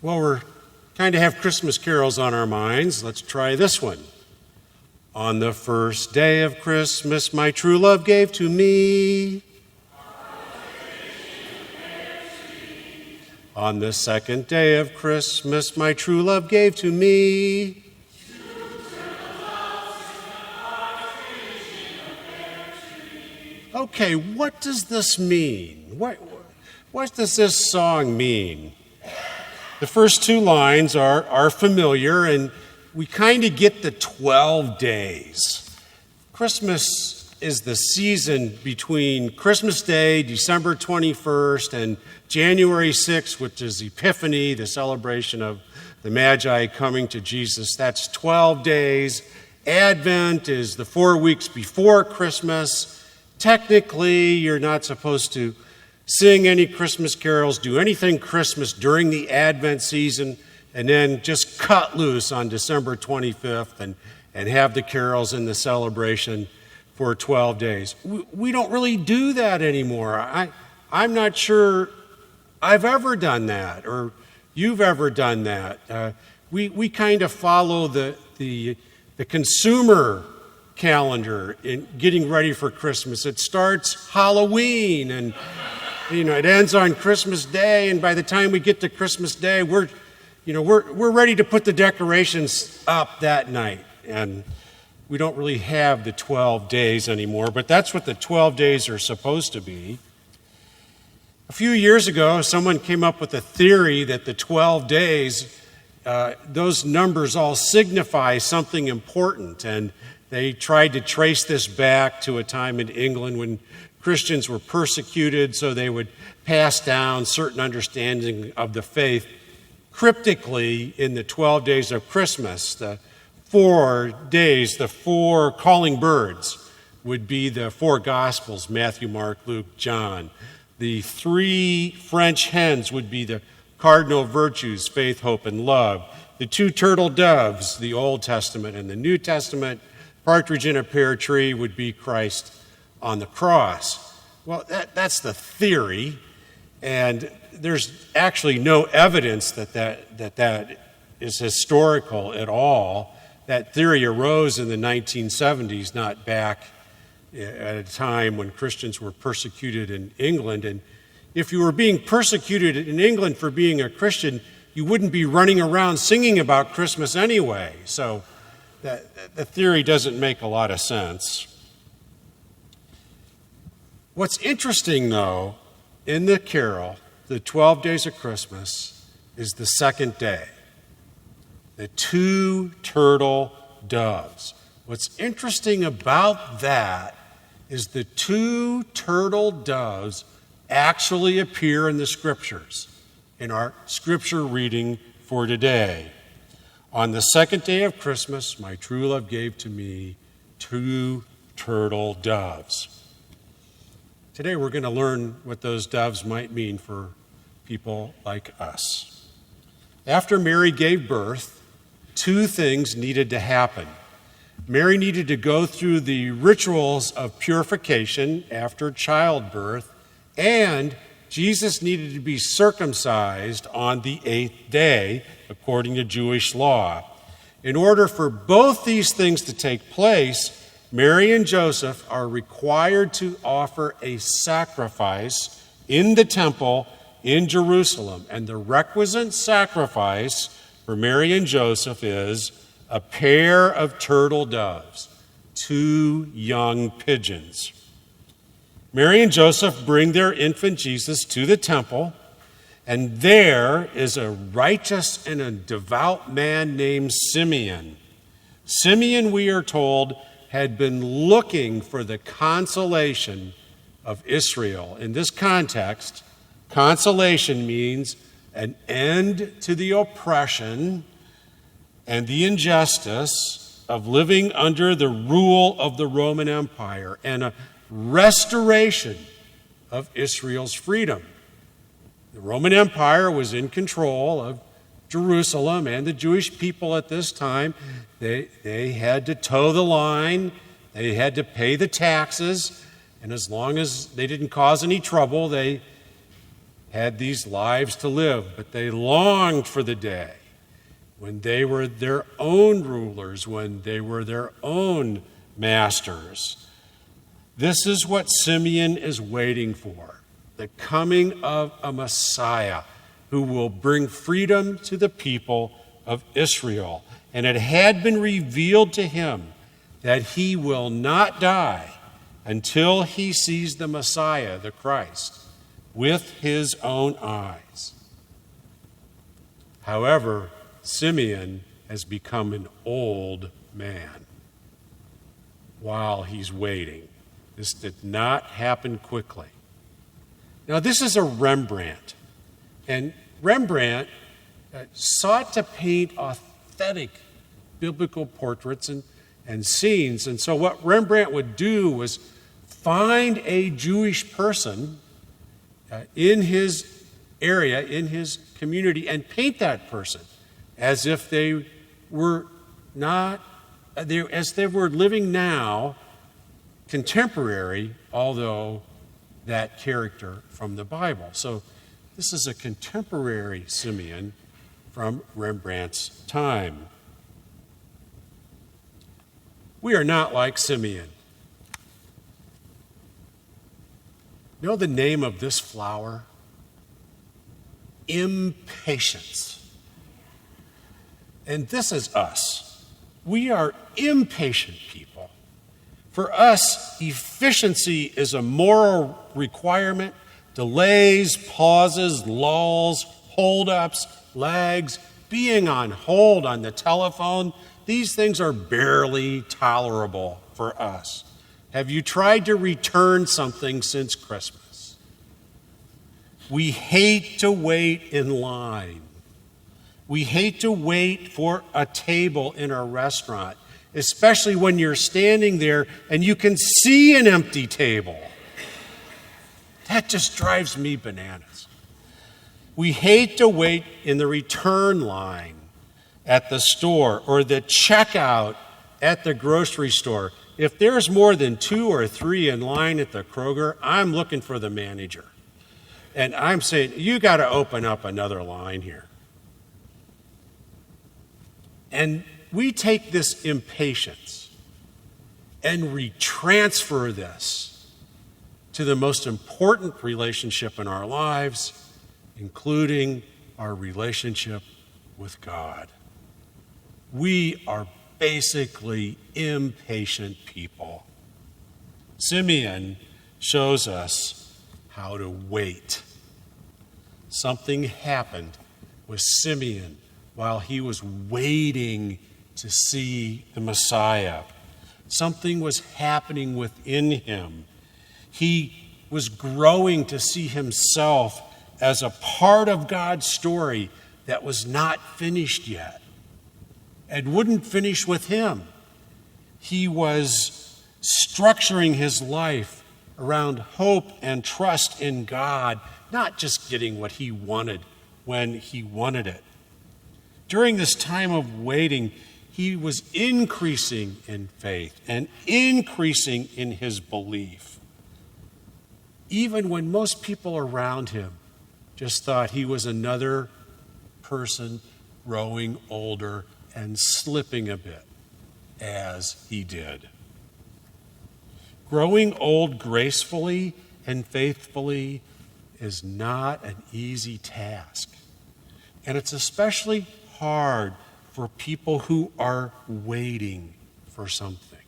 Well, we're kind of have Christmas carols on our minds. Let's try this one. On the first day of Christmas, my true love gave to me. On the second day of Christmas, my true love gave to me. Okay, what does this mean? What does this song mean? The first two lines are familiar, and we kind of get the 12 days. Christmas is the season between Christmas Day, December 21st, and January 6th, which is Epiphany, the celebration of the Magi coming to Jesus. That's 12 days. Advent is the 4 weeks before Christmas. Technically, you're not supposed to sing any Christmas carols, do anything Christmas during the Advent season, and then just cut loose on December 25th and have the carols in the celebration for 12 days. We don't really do that anymore. I'm not sure I've ever done that or you've ever done that. We kind of follow the consumer calendar in getting ready for Christmas. It starts Halloween and it ends on Christmas Day, and by the time we get to Christmas Day, we're ready to put the decorations up that night. And we don't really have the 12 days anymore, but that's what the 12 days are supposed to be. A few years ago, someone came up with a theory that the 12 days, those numbers all signify something important, and they tried to trace this back to a time in England when Christians were persecuted, so they would pass down certain understanding of the faith cryptically in the 12 days of Christmas. The 4 days, the 4 calling birds would be the 4 Gospels, Matthew, Mark, Luke, John. The 3 French hens would be the cardinal virtues, faith, hope, and love. The 2 turtle doves, the Old Testament and the New Testament. Partridge in a pear tree would be Christ on the cross. Well, that's the theory, and there's actually no evidence that is historical at all. That theory arose in the 1970s, not back at a time when Christians were persecuted in England. And if you were being persecuted in England for being a Christian, you wouldn't be running around singing about Christmas anyway. So the theory doesn't make a lot of sense. What's interesting, though, in the carol, the 12 days of Christmas, is the second day. The 2 turtle doves. What's interesting about that is the 2 turtle doves actually appear in the scriptures, in our scripture reading for today. On the second day of Christmas, my true love gave to me 2 turtle doves. Today we're going to learn what those doves might mean for people like us. After Mary gave birth, 2 things needed to happen. Mary needed to go through the rituals of purification after childbirth, and Jesus needed to be circumcised on the 8th day, according to Jewish law. In order for both these things to take place, Mary and Joseph are required to offer a sacrifice in the temple in Jerusalem. And the requisite sacrifice for Mary and Joseph is a pair of turtle doves, 2 young pigeons. Mary and Joseph bring their infant Jesus to the temple, and there is a righteous and a devout man named Simeon. Simeon, we are told, had been looking for the consolation of Israel. In this context, consolation means an end to the oppression and the injustice of living under the rule of the Roman Empire and a restoration of Israel's freedom. The Roman Empire was in control of Jerusalem and the Jewish people at this time. They had to toe the line, they had to pay the taxes, and as long as they didn't cause any trouble, they had these lives to live, but they longed for the day when they were their own rulers, when they were their own masters. This is what Simeon is waiting for, the coming of a Messiah who will bring freedom to the people of Israel. And it had been revealed to him that he will not die until he sees the Messiah, the Christ, with his own eyes. However, Simeon has become an old man while he's waiting. This did not happen quickly. Now, this is a Rembrandt, and Rembrandt sought to paint authentic biblical portraits and scenes. And so what Rembrandt would do was find a Jewish person in his area, in his community, and paint that person as if they were as they were living now, contemporary, although that character from the Bible. So this is a contemporary Simeon from Rembrandt's time. We are not like Simeon. Know the name of this flower? Impatience. And this is us. We are impatient people. For us, efficiency is a moral requirement. Delays, pauses, lulls, holdups, lags, being on hold on the telephone, these things are barely tolerable for us. Have you tried to return something since Christmas? We hate to wait in line. We hate to wait for a table in a restaurant, especially when you're standing there and you can see an empty table. That just drives me bananas. We hate to wait in the return line at the store or the checkout at the grocery store. If there's more than 2 or 3 in line at the Kroger, I'm looking for the manager. And I'm saying, you got to open up another line here. And we take this impatience and retransfer this to the most important relationship in our lives, including our relationship with God. We are basically impatient people. Simeon shows us how to wait. Something happened with Simeon while he was waiting to see the Messiah. Something was happening within him. He was growing to see himself as a part of God's story that was not finished yet and wouldn't finish with him. He was structuring his life around hope and trust in God, not just getting what he wanted when he wanted it. During this time of waiting, he was increasing in faith and increasing in his belief, even when most people around him just thought he was another person growing older and slipping a bit, as he did. Growing old gracefully and faithfully is not an easy task. And it's especially hard for people who are waiting for something.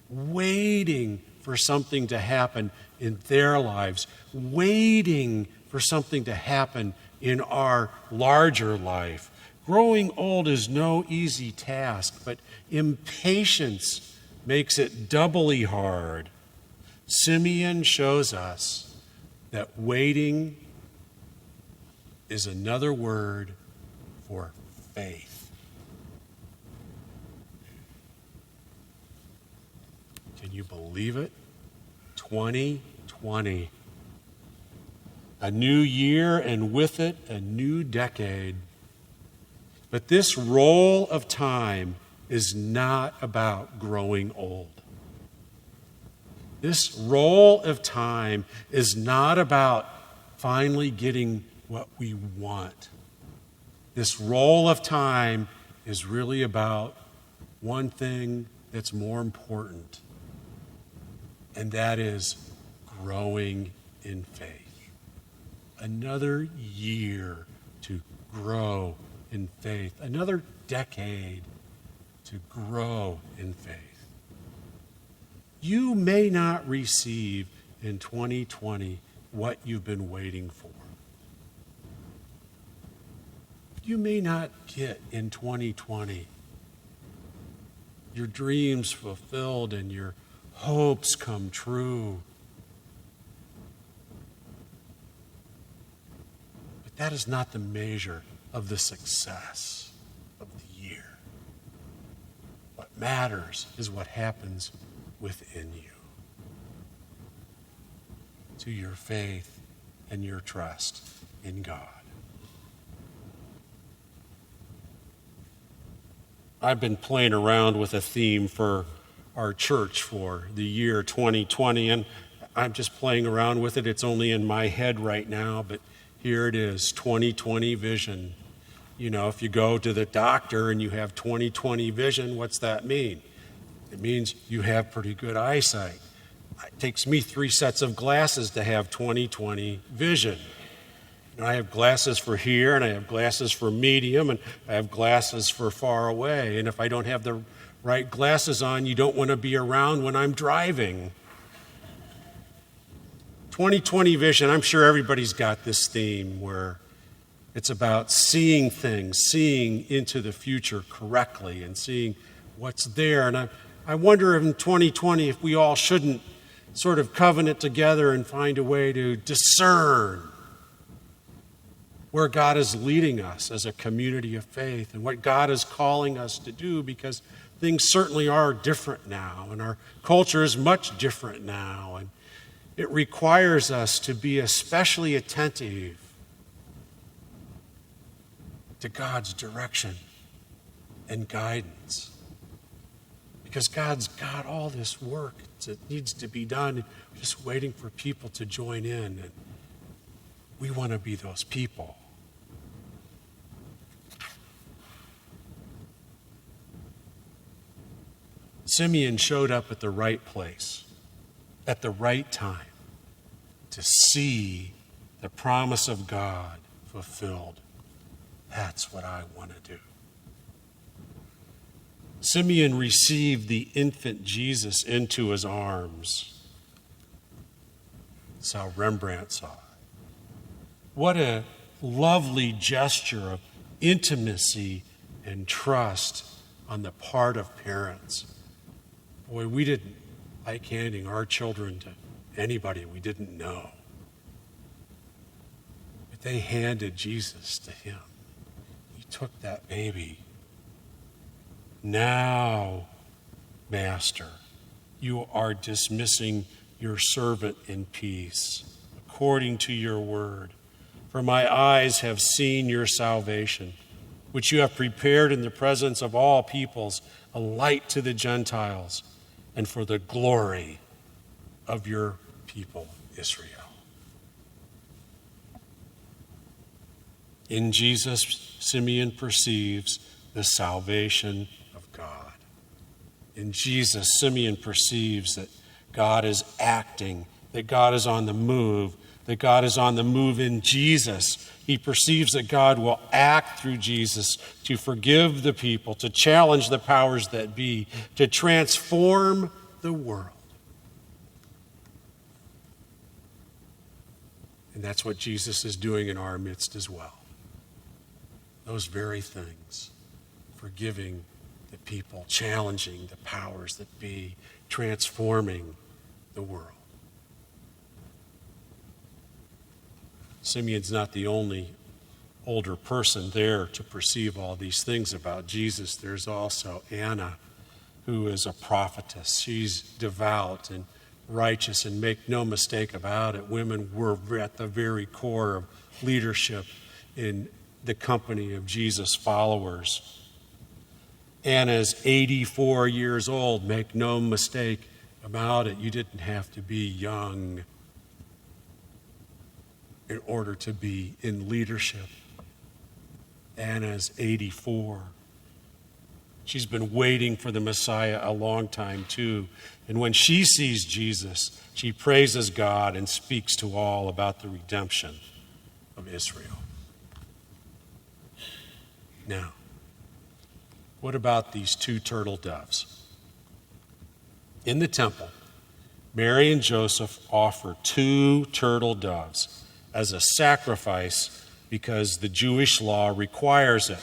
Waiting for something to happen in their lives. Waiting for something to happen in our larger life. Growing old is no easy task, but impatience makes it doubly hard. Simeon shows us that waiting is another word for faith. Can you believe it? 2020. A new year, and with it, a new decade. But this roll of time is not about growing old. This roll of time is not about finally getting what we want. This roll of time is really about one thing that's more important, and that is growing in faith. Another year to grow in faith. Another decade to grow in faith. You may not receive in 2020 what you've been waiting for. You may not get in 2020 your dreams fulfilled and your hopes come true. But that is not the measure of the success of the year. What matters is what happens within you, to your faith and your trust in God. I've been playing around with a theme for our church for the year 2020, and I'm just playing around with it. It's only in my head right now, but here it is, 2020 vision. You know, if you go to the doctor and you have 2020 vision, what's that mean? It means you have pretty good eyesight. It takes me 3 sets of glasses to have 2020 vision. You know, I have glasses for here, and I have glasses for medium, and I have glasses for far away. And if I don't have the right glasses on, you don't want to be around when I'm driving. 2020 vision, I'm sure everybody's got this theme where it's about seeing things, seeing into the future correctly and seeing what's there. And I wonder in 2020 if we all shouldn't sort of covenant together and find a way to discern where God is leading us as a community of faith and what God is calling us to do, because things certainly are different now and our culture is much different now, and it requires us to be especially attentive to God's direction and guidance, because God's got all this work that needs to be done, and we're just waiting for people to join in, and we want to be those people. Simeon showed up at the right place, at the right time, to see the promise of God fulfilled. That's what I want to do. Simeon received the infant Jesus into his arms. That's how Rembrandt saw it. What a lovely gesture of intimacy and trust on the part of parents. Boy, we didn't like handing our children to anybody we didn't know. But they handed Jesus to him. He took that baby. Now, Master, you are dismissing your servant in peace, according to your word. For my eyes have seen your salvation, which you have prepared in the presence of all peoples, a light to the Gentiles, and for the glory of your people, Israel. In Jesus, Simeon perceives the salvation of God. In Jesus, Simeon perceives that God is acting, that God is on the move, that God is on the move in Jesus. He perceives that God will act through Jesus to forgive the people, to challenge the powers that be, to transform the world. And that's what Jesus is doing in our midst as well. Those very things. Forgiving the people, challenging the powers that be, transforming the world. Simeon's not the only older person there to perceive all these things about Jesus. There's also Anna, who is a prophetess. She's devout and righteous, and make no mistake about it, women were at the very core of leadership in the company of Jesus' followers. Anna's 84 years old. Make no mistake about it. You didn't have to be young. in order to be in leadership. Anna's 84. She's been waiting for the Messiah a long time too. And when she sees Jesus, she praises God and speaks to all about the redemption of Israel. Now, what about these 2 turtle doves? In the temple, Mary and Joseph offer 2 turtle doves as a sacrifice because the Jewish law requires it.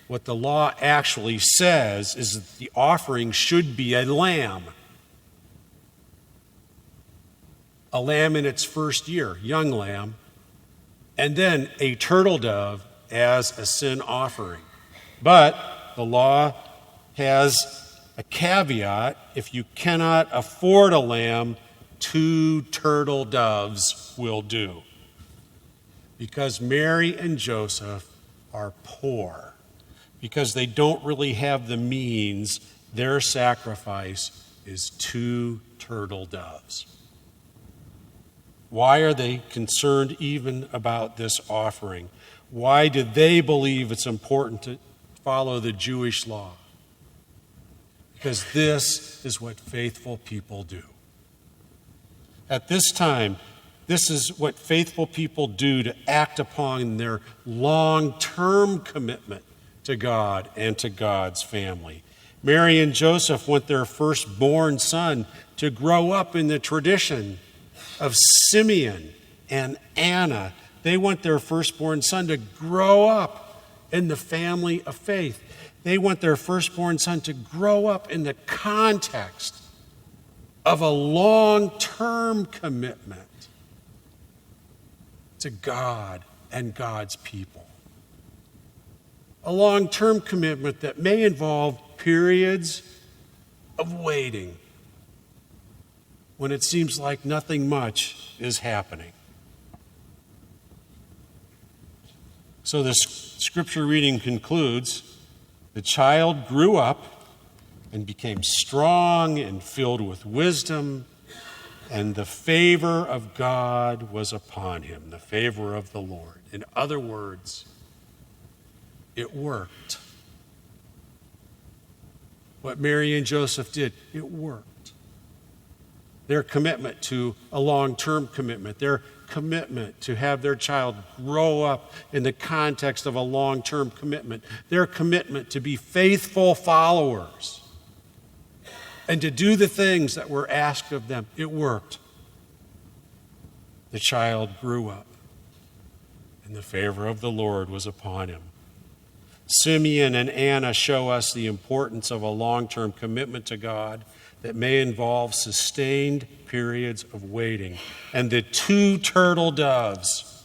What the law actually says is that the offering should be a lamb. A lamb in its first year, young lamb, and then a turtle dove as a sin offering. But the law has a caveat. If you cannot afford a lamb, 2 turtle doves will do. Because Mary and Joseph are poor, because they don't really have the means, their sacrifice is 2 turtle doves. Why are they concerned even about this offering? Why do they believe it's important to follow the Jewish law? Because this is what faithful people do. At this time, this is what faithful people do to act upon their long-term commitment to God and to God's family. Mary and Joseph want their firstborn son to grow up in the tradition of Simeon and Anna. They want their firstborn son to grow up in the family of faith. They want their firstborn son to grow up in the context of a long-term commitment to God and God's people. A long-term commitment that may involve periods of waiting when it seems like nothing much is happening. So the scripture reading concludes, the child grew up and became strong and filled with wisdom, and the favor of God was upon him, the favor of the Lord. In other words, it worked. What Mary and Joseph did, it worked. Their commitment to a long-term commitment, their commitment to have their child grow up in the context of a long-term commitment, their commitment to be faithful followers and to do the things that were asked of them, it worked. The child grew up, and the favor of the Lord was upon him. Simeon and Anna show us the importance of a long-term commitment to God that may involve sustained periods of waiting. And the 2 turtle doves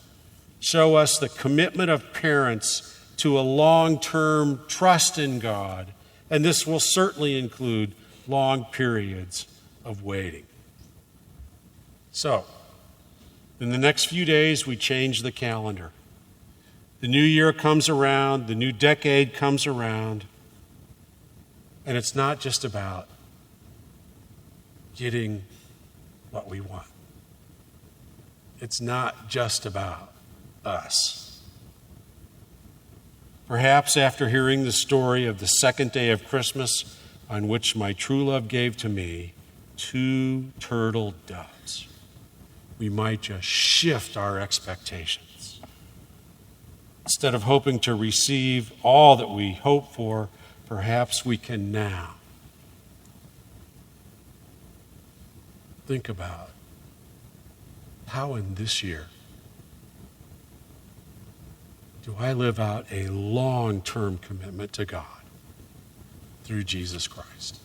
show us the commitment of parents to a long-term trust in God. And this will certainly include long periods of waiting. So, in the next few days, we change the calendar. The new year comes around, the new decade comes around, and it's not just about getting what we want. It's not just about us. Perhaps after hearing the story of the second day of Christmas, on which my true love gave to me 2 turtle doves, we might just shift our expectations. Instead of hoping to receive all that we hope for, perhaps we can now think about how in this year do I live out a long-term commitment to God through Jesus Christ.